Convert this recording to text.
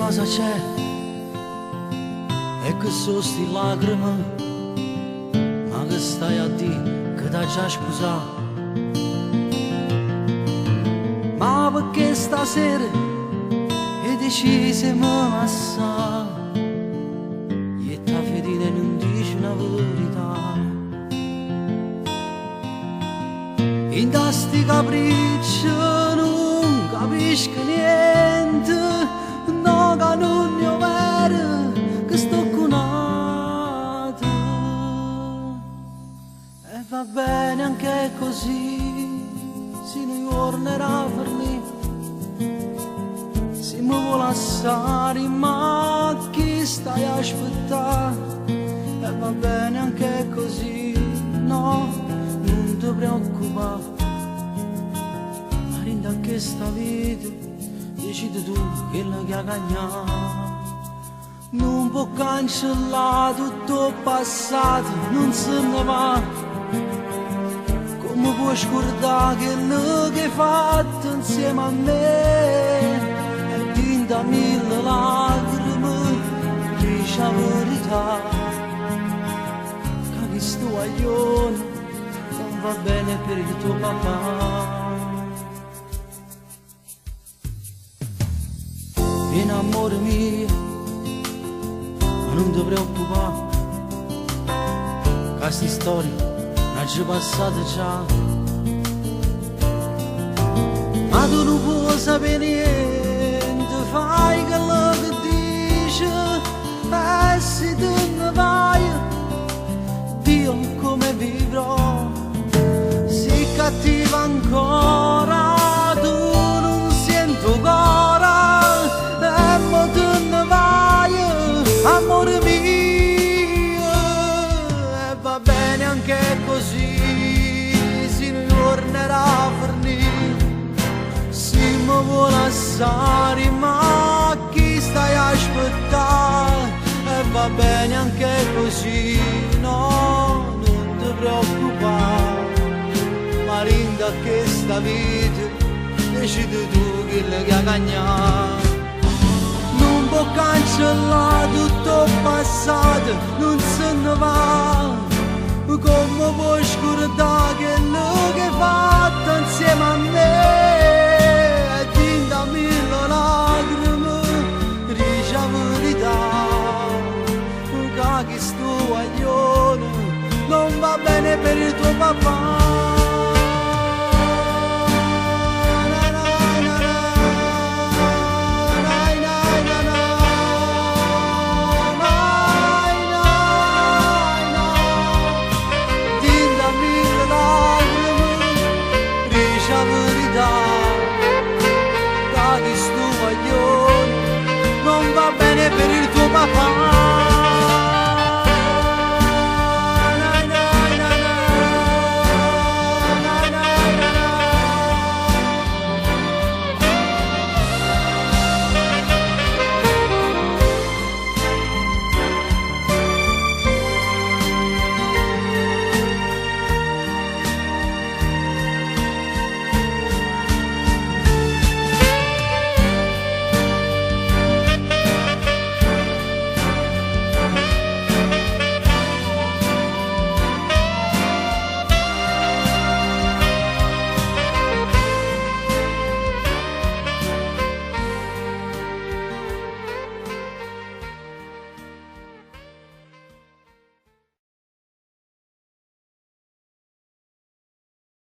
cosa c'è è che sono sti lacrime, ma che stai a dire che t'hai già scusato? Ma perché stasera è decisa me massa e ta fedina non dice una verità? In sti capricci non capisco niente, no che non ne ho vero che sto cunato. E va bene anche così, si non tornerà a farmi, si mi vuole lasciare, ma chi stai a aspettare? E va bene anche così, no, non ti preoccupare. Ma in questa vita decidi tu quello che ha cagnato. Non può cancellare tutto il passato, non se ne va. Come puoi scordare quello che hai fatto insieme a me? E tinta mille lacrime, dici la verità. Che questo guaglione non va bene per il tuo papà. In amore mio, ma non ti preoccupare, questa storia non c'è passata già. Ma tu non puoi sapere niente, fai quello che dici, e se te ne vai, Dio come vivrò? Sei cattiva ancora, tu non sento ancora. Amore mio, e va bene anche così, si non tornerà a fornire, si mi vuole lasciare, ma chi stai a aspettare? E va bene anche così, no, non ti preoccupare, ma rinda che sta vita, decidi tu quello che ha cagnato. Non può cancellare tutto il passato, non se ne va. Come puoi scordare quello che hai fatto insieme a me? E tinta mille lacrime, dici la verità. Che sto guaglione non va bene per il tuo papà.